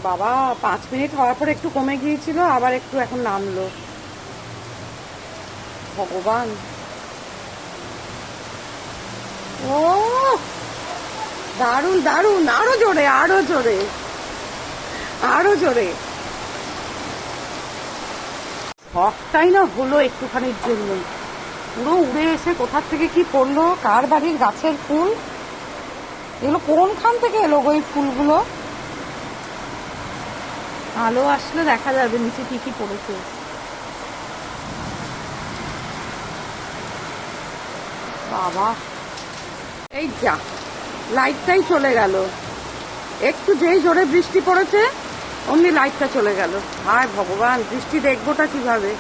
বাবা 5 মিনিট হওয়ার পর একটু কমে গিয়েছিল, আবার একটু এখন নামলো। ভগবান, ও দারুণ দারুণ, আরো জোরে আরো জোরে আরো জোরে। শখটাই না হলো একটুখানির জন্য, পুরো উড়ে এসে কোথার থেকে কি পড়লো, কার বাড়ির গাছের ফুল এগুলো, কোনখান থেকে এলো ওই ফুলগুলো। আলো আসলে দেখা যাবে নিচে কি কি পড়েছে। বাবা, এই যা, লাইটটাই চলে গেল। একটু যেই জোরে বৃষ্টি পড়েছে অমনি লাইটটা চলে গেল। হায় ভগবান, বৃষ্টি দেখবোটা কিভাবে।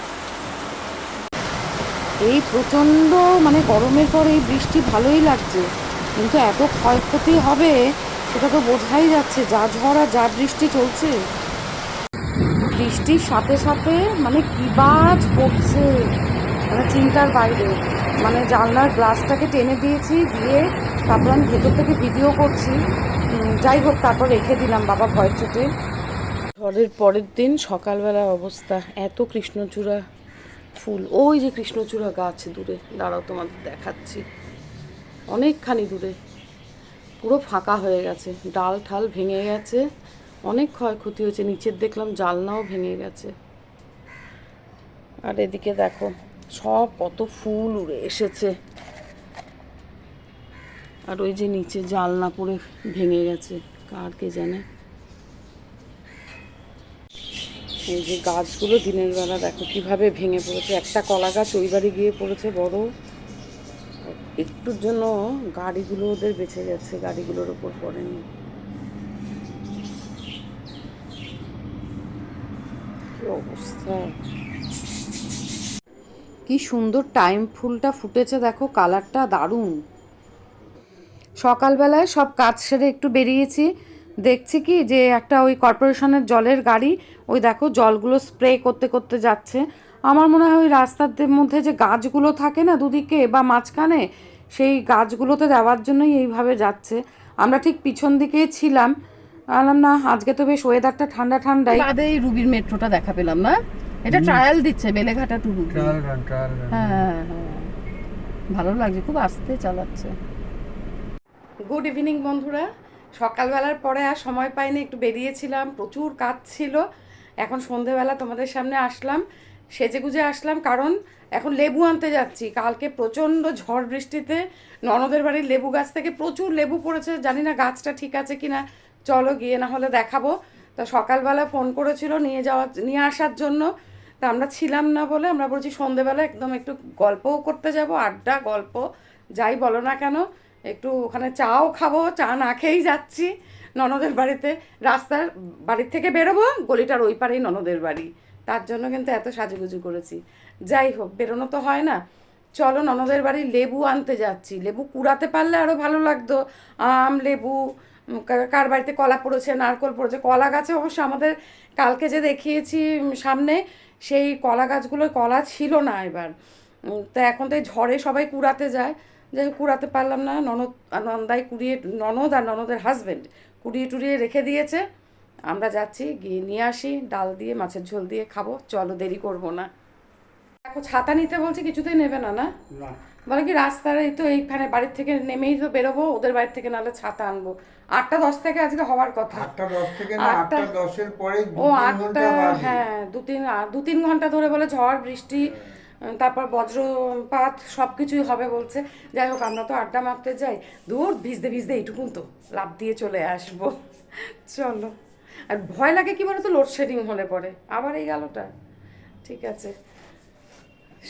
এই প্রচন্ড মানে গরমের পর এই বৃষ্টি ভালোই লাগছে, কিন্তু এত ক্ষয়ক্ষতি হবে সেটা তো বোঝাই যাচ্ছে, যা ঝড় আর যা বৃষ্টি চলছে। বৃষ্টির সাথে সাথে মানে কি বাজ পড়ছে, মানে চিন্তার বাইরে। মানে জানলার গ্লাসটাকে টেনে দিয়েছি, দিয়ে তারপর আমি ভেতর থেকে ভিডিও করছি। যাই হোক, তারপর রেখে দিলাম বাবা ভয়ের চোটে। ঝড়ের পরের দিন সকালবেলার অবস্থা, এত কৃষ্ণচূড়া ফুল। ওই যে কৃষ্ণচূড়া গাছ দূরে, দাঁড়াও তোমাদের দেখাচ্ছি, অনেকখানি দূরে পুরো ফাঁকা হয়ে গেছে, ডাল ঠাল ভেঙে গেছে, অনেক ক্ষয়ক্ষতি হয়েছে। নিচের দেখলাম জানলাও ভেঙে গেছে। আর এদিকে দেখো সব কত ফুল উড়ে এসেছে। আর ওই যে নিচে জানলা পড়ে ভেঙে গেছে, কার কে জানে। এই যে গাছগুলো দিনের বেলা দেখো কিভাবে ভেঙে পড়েছে। একটা কলা গাছ ওই বাড়ি গিয়ে পড়েছে বড়, একটুর জন্য গাড়িগুলো ওদের বেঁচে গেছে, গাড়িগুলোর ওপর পড়েনি। কি অবস্থা। কি সুন্দর টাইম ফুলটা ফুটেছে দেখো, কালারটা দারুণ। সকালবেলায় সব কাজ সেরে একটু বেরিয়েছি, দেখছি কি যে একটা ওই কর্পোরেশনের জলের গাড়ি, ওই দেখো জলগুলো স্প্রে করতে করতে যাচ্ছে। আমার মনে হয় ওই রাস্তার মধ্যে যে গাছগুলো থাকে না দুদিকে বা মাঝখানে, সেই গাছগুলোতে দেওয়ার জন্যই এইভাবে যাচ্ছে। আমরা ঠিক পিছন দিকেই ছিলাম, বললাম না আজকে তো বেশ ওয়েদারটা ঠান্ডা ঠান্ডাই। বাদে এই রুবির মেট্রোটা দেখা পেলাম না, এটা ট্রায়াল দিচ্ছে বেলেঘাটা টু রুবি। হ্যাঁ হ্যাঁ, ভালো লাগছে, খুব আস্তে চালাচ্ছে। গুড ইভিনিং বন্ধুরা, সকালবেলার পরে আর সময় পাইনি, একটু বেরিয়েছিলাম, প্রচুর কাজ ছিল। এখন সন্ধেবেলা তোমাদের সামনে আসলাম, সেজেগুজে আসলাম, কারণ এখন লেবু আনতে যাচ্ছি। কালকে প্রচণ্ড ঝড় বৃষ্টিতে ননদের বাড়ির লেবু গাছ থেকে প্রচুর লেবু পড়েছে, জানি না গাছটা ঠিক আছে কিনা, চলো গিয়ে না হলে দেখাবো। তা সকালবেলা ফোন করেছিল নিয়ে আসার জন্য, তা আমরা ছিলাম না বলে আমরা বলছি সন্ধেবেলা একদম একটু গল্পও করতে যাব, আড্ডা গল্প যাই বলো না কেন, একটু ওখানে চাও খাবো, চা না খেয়েই যাচ্ছি ননদের বাড়িতে। রাস্তার বাড়ির থেকে বেরোবো, গলিটার ওই পারেই ননদের বাড়ি, তার জন্য কিন্তু এত সাজুগুজু করেছি। যাই হোক, বেরোনো তো হয় না, চলো ননদের বাড়ি লেবু আনতে যাচ্ছি। লেবু কুড়াতে পারলে আরও ভালো লাগতো, আম লেবু, কার বাড়িতে কলা পড়েছে, নারকোল পড়েছে। কলা গাছে অবশ্য আমাদের কালকে যে দেখিয়েছি সামনে, সেই কলা গাছগুলোয় কলা ছিল না এবার। তা এখন তো এই ঝড়ে সবাই কুড়াতে যায়, যাই হোক কুড়াতে পারলাম না। ননদাই কুড়িয়ে, ননদ আর ননদের হাজব্যান্ড কুড়িয়ে টুড়িয়ে রেখে দিয়েছে। আমরা যাচ্ছি, গিয়ে নিয়ে আসি, ডাল দিয়ে মাছের ঝোল দিয়ে খাবো, চলো দেরি করবো না। দেখো ছাতা নিতে বলছে, কিছুতেই নেবে না, না বলে কি রাস্তার এই তো এইখানে বাড়ির থেকে নেমেই তো বেরোবো, ওদের বাড়ির থেকে নাহলে ছাতা আনবো। 8টা 10 থেকে আজকে হওয়ার কথা, 8টা 10 থেকে না, 8টা 10-এর পরে ও 8টা, হ্যাঁ 2-3 ঘন্টা ধরে বলে ঝড় বৃষ্টি, তারপর বজ্রপাত সব কিছুই হবে বলছে। যাই হোক, আমরা তো আড্ডা মারতে যাই, দূর ভিজতে ভিজতে এইটুকুন তো লাফ দিয়ে চলে আসবো। চলো। আর ভয় লাগে কি বলো তো, লোডশেডিং হলে পরে আবার এই গেলোটা। ঠিক আছে,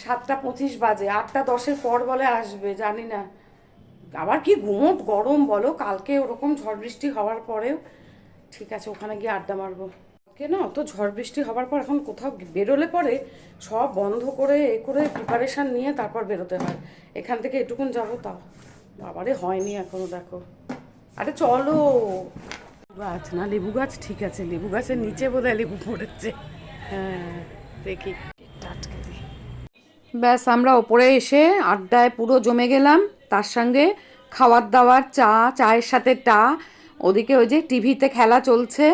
7টা 25 বাজে, 8টা 10-এর পর বলে আসবে, জানি না। আবার কি গুমোট গরম বলো, কালকে ওরকম ঝড় বৃষ্টি হওয়ার পরেও। ঠিক আছে, ওখানে গিয়ে আড্ডা মারবো। কে না, তো ঝড় বৃষ্টি হওয়ার পর এখন কোথাও বেরোলে পরে সব বন্ধ করে এ করে প্রিপারেশান নিয়ে তারপর বেরোতে হয়। এখান থেকে এটুকুন যাবো, তাও বাবারে হয়নি এখনো, দেখো। আরে চলো, গাছ না লেবু গাছ, ঠিক আছে লেবু গাছের নিচে বোধহয় লেবু পড়েছে। হ্যাঁ দেখি, টাটকে দিই। ব্যাস আমরা ওপরে এসে আড্ডায় পুরো জমে গেলাম, তার সঙ্গে খাওয়ার দাওয়ার, চায়ের সাথে ওদিকে ওই যে টিভিতে খেলা চলছে,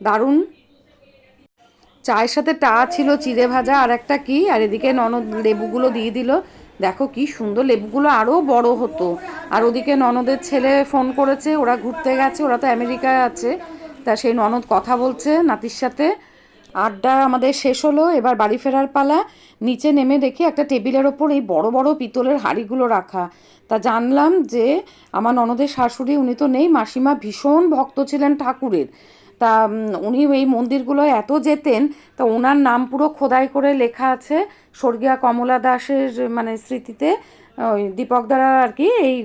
দারুণ। চায়ের সাথে ছিল চিড়ে ভাজা আর একটা কি, আর এদিকে ননদ লেবুগুলো দিয়ে দিল। দেখো কি সুন্দর, লেবুগুলো আরও বড় হতো। আর ওদিকে ননদের ছেলে ফোন করেছে, ওরা ঘুরতে গেছে, ওরা তো আমেরিকায় আছে। তা সেই ননদ কথা বলছে নাতির সাথে। আড্ডা আমাদের শেষ হলো, এবার বাড়ি ফেরার পালা। নিচে নেমে দেখি একটা টেবিলের ওপর এই বড় বড় পিতলের হাঁড়িগুলো রাখা। তা জানলাম যে আমার ননদের শাশুড়ি, উনি তো নেই, মাসিমা ভীষণ ভক্ত ছিলেন ঠাকুরের। তা উনি এই মন্দিরগুলো এত যেতেন, তা ওনার নাম পুরো খোদাই করে লেখা আছে স্বর্গীয়া কমলা দাসের মানে স্মৃতিতে। ওই দীপক দ্বারা আর কি এই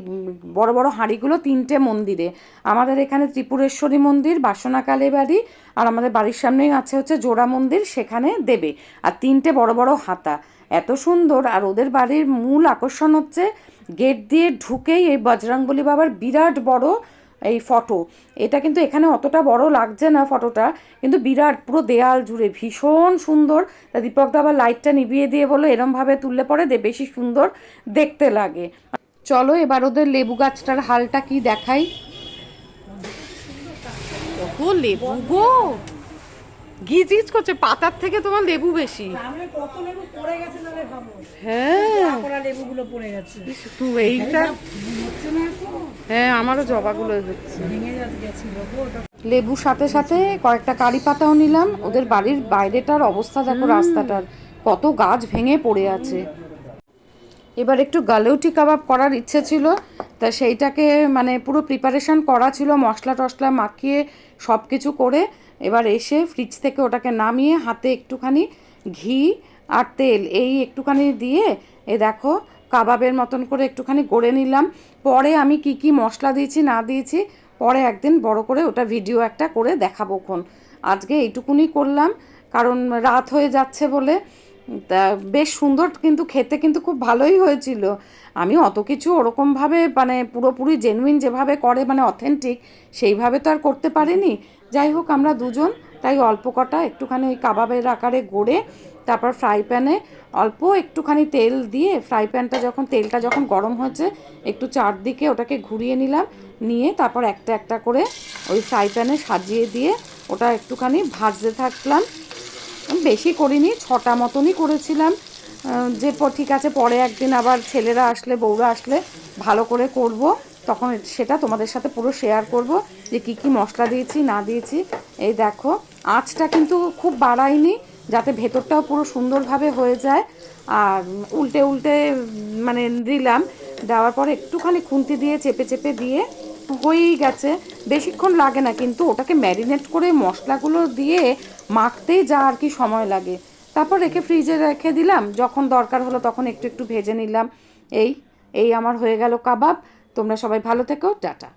বড় বড় হাঁড়িগুলো 3টে মন্দিরে, আমাদের এখানে ত্রিপুরেশ্বরী মন্দির, বাসনা কালী বাড়ি, আর আমাদের বাড়ির সামনেই আছে হচ্ছে জোড়া মন্দির, সেখানে দেবে। আর 3টে বড় বড় হাতা, এত সুন্দর। আর ওদের বাড়ির মূল আকর্ষণ হচ্ছে গেট দিয়ে ঢুকেই এই বজরংবলী বাবার বিরাট বড় এই ফটো। এটা কিন্তু এখানে অতটা বড় লাগছে না ফটোটা, কিন্তু বিরাট পুরো দেয়াল জুড়ে ভীষণ সুন্দর। তা দীপক দা আবার লাইটটা নিভিয়ে দিয়ে বললো এরমভাবে তুললে পরে বেশি সুন্দর দেখতে লাগে। চলো এবার ওদের লেবু গাছটার হালটা কি দেখাই। ও লেবু গো, গিজ গিজ করছে, পাতার থেকে তোমার লেবু বেশি। কত লেবু পড়ে গেছে না রে ভাবো। হ্যাঁ পড়া লেবুগুলো পড়ে গেছে। তুই এইটা, হচ্ছে না তো, হ্যাঁ আমারও জবাগুলো হচ্ছে। ভেঙে গেছিল গো। লেবুর সাথে সাথে কয়েকটা কারি পাতাও নিলাম। ওদের বাড়ির বাইরেটার অবস্থা দেখো, রাস্তাটার কত গাছ ভেঙে পড়ে আছে। এবার একটু গালেউটি কাবাব করার ইচ্ছে ছিল, তা সেইটাকে মানে পুরো প্রিপারেশন করা ছিল, মশলা টশলা মাখিয়ে সব কিছু করে। এবার এসে ফ্রিজ থেকে ওটাকে নামিয়ে হাতে একটুখানি ঘি আর তেল এই একটুখানি দিয়ে এ দেখো কাবাবের মতন করে একটুখানি গড়ে নিলাম। পরে আমি কি কি মশলা দিয়েছি না দিয়েছি পরে একদিন বড় করে ওটা ভিডিও একটা করে দেখাবো খন। আজকে এইটুকুনি করলাম, কারণ রাত হয়ে যাচ্ছে বলে। তা বেশ সুন্দর, কিন্তু খেতে কিন্তু খুব ভালোই হয়েছিল। আমি অত কিছু ওরকমভাবে মানে পুরোপুরি জেনুইন যেভাবে করে মানে অথেন্টিক সেইভাবে তো আর করতে পারিনি। যাই হোক আমরা দুজন তাই অল্প কটা একটুখানি ওই কাবাবের আকারে গড়ে তারপর ফ্রাই প্যানে অল্প একটুখানি তেল দিয়ে, ফ্রাই প্যানটা যখন তেলটা যখন গরম হয়েছে একটু চারদিকে ওটাকে ঘুরিয়ে নিলাম, নিয়ে তারপর একটা একটা করে ওই ফ্রাই প্যানে সাজিয়ে দিয়ে ওটা একটুখানি ভাজতে থাকলাম। বেশি করিনি, 6টা মতনই করেছিলাম। যে ঠিক আছে পরে একদিন আবার ছেলেরা আসলে বউরা আসলে ভালো করে করব, তখন সেটা তোমাদের সাথে পুরো শেয়ার করব যে কি কি মশলা দিয়েছি না দিয়েছি। এই দেখো আঁচটা কিন্তু খুব বাড়াইনি, যাতে ভেতরটাও পুরো সুন্দরভাবে হয়ে যায়। আর উল্টে উল্টে মানে দিলাম, দেওয়ার পরে একটুখানি খুন্তি দিয়ে চেপে চেপে দিয়ে হয়েই গেছে। বেশিক্ষণ লাগে না, কিন্তু ওটাকে ম্যারিনেট করে মশলাগুলো দিয়ে মাখতেই যা আর কি সময় লাগে। তারপর রেখে ফ্রিজে রেখে দিলাম, যখন দরকার হলো তখন একটু একটু ভেজে নিলাম। এই এই আমার হয়ে গেল কাবাব। তোমরা সবাই ভালো থেকো, টাটা।